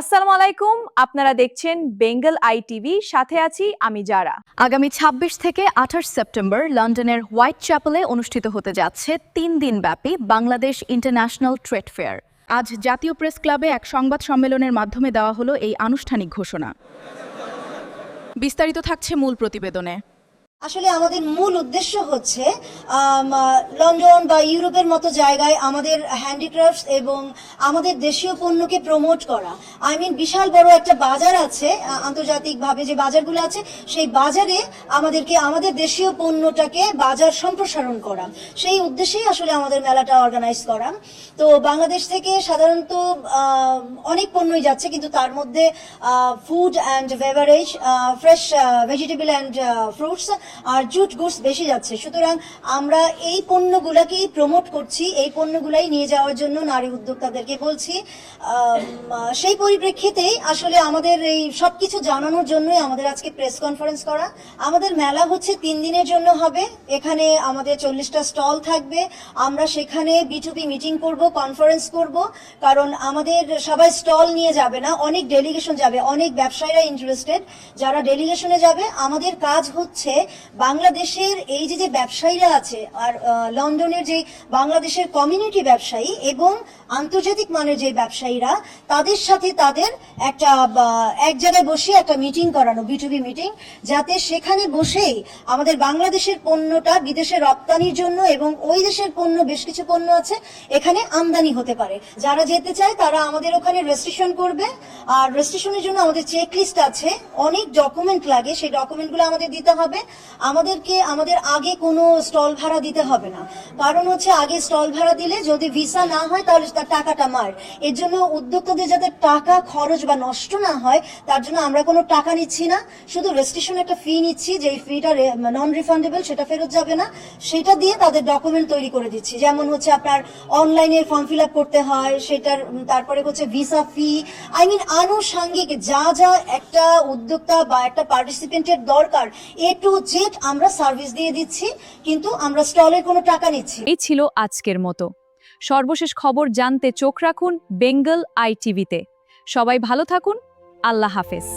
আসসালামু আলাইকুম, আপনারা দেখছেন বেঙ্গল আইটিভি, সাথে আছি আমি যারা। আগামী ২৬ থেকে ২৮ সেপ্টেম্বর লন্ডনের হোয়াইট চ্যাপেলে অনুষ্ঠিত হতে যাচ্ছে ৩ দিনব্যাপী বাংলাদেশ ইন্টারন্যাশনাল ট্রেড ফেয়ার। আজ জাতীয় প্রেস ক্লাবে এক সংবাদ সম্মেলনের মাধ্যমে দেওয়া হলো এই আনুষ্ঠানিক ঘোষণা। বিস্তারিত থাকছে মূল প্রতিবেদনে। আসলে আমাদের মূল উদ্দেশ্য হচ্ছে লন্ডন বা ইউরোপের মতো জায়গায় আমাদের হ্যান্ডিক্রাফটস এবং আমাদের দেশীয় পণ্যকে প্রমোট করা। বিশাল বড় একটা বাজার আছে আন্তর্জাতিকভাবে, যে বাজারগুলো আছে সেই বাজারে আমাদেরকে আমাদের দেশীয় পণ্যটাকে বাজার সম্প্রসারণ করা, সেই উদ্দেশ্যেই আসলে আমাদের মেলাটা অর্গানাইজ করা। তো বাংলাদেশ থেকে সাধারণত অনেক পণ্যই যাচ্ছে, কিন্তু তার মধ্যে food and beverage, fresh vegetable and fruits আর জুট গুডস বেশি যাচ্ছে। সুতরাং আমরা এই পণ্যগুলাকেই প্রমোট করছি, এই পণ্যগুলাই নিয়ে যাওয়ার জন্য নারী উদ্যোক্তাদেরকে বলছি। সেই পরিপ্রেক্ষিতেই আসলে আমাদের এই সবকিছু জানানোর জন্যই আমাদের আজকে প্রেস কনফারেন্স করা। আমাদের মেলা হচ্ছে 3 দিনের জন্য হবে। এখানে আমাদের 40টা স্টল থাকবে। আমরা সেখানে B2B মিটিং করব, কনফারেন্স করব, কারণ আমাদের সবাই স্টল নিয়ে যাবে না, অনেক ডেলিগেশন যাবে, অনেক ব্যবসায়ীরা ইন্টারেস্টেড যারা ডেলিগেশনে যাবে। আমাদের কাজ হচ্ছে বাংলাদেশের এই যে ব্যবসায়ীরা আছে আর লন্ডনের যে বাংলাদেশের কমিউনিটি ব্যবসায়ী এবং আন্তর্জাতিক মানের যে ব্যবসায়ীরা, তাদের সাথে তাদের একটা এক জায়গায় বসে একটা মিটিং করানো, B2B মিটিং, যাতে সেখানে বসেই আমাদের বাংলাদেশের পণ্যটা বিদেশে রপ্তানির জন্য এবং ওই দেশের পণ্য, বেশ কিছু পণ্য আছে এখানে আমদানি হতে পারে। যারা যেতে চায় তারা আমাদের ওখানে রেজিস্ট্রেশন করবে, আর রেজিস্ট্রেশনের জন্য আমাদের চেক লিস্ট আছে, অনেক ডকুমেন্ট লাগে, সেই ডকুমেন্টগুলো আমাদের দিতে হবে। আমাদের আগে কোনো স্টল ভাড়া দিতে হবে না, কারণ হচ্ছে আগে স্টল ভাড়া দিলে যদি ভিসা না হয় তাহলে তার টাকাটা মার। এর জন্য উদ্যোক্তাদের যাতে টাকা খরচ বা নষ্ট না হয়, তার জন্য আমরা কোনো টাকা নিচ্ছি না, শুধু রেজিস্ট্রেশন একটা ফি নিচ্ছি, যে ফিটা নন রিফান্ডেবল, সেটা ফেরত যাবে না। সেটা দিয়ে তাদের ডকুমেন্ট তৈরি করে দিচ্ছি, যেমন হচ্ছে আপনার অনলাইনে ফর্ম ফিল আপ করতে হয় সেটার, তারপরে হচ্ছে ভিসা ফি, আনুষঙ্গিক যা যা একটা উদ্যোক্তা বা একটা পার্টিসিপেন্টের দরকার, A to Z আমরা সার্ভিস দিয়ে দিচ্ছি, কিন্তু আমরা স্টলের কোনো টাকা নিচ্ছি। এই ছিল আজকের মতো। সর্বশেষ খবর জানতে চোখ রাখুন বেঙ্গল আইটিভিতে। সবাই ভালো থাকুন। আল্লাহ হাফেজ।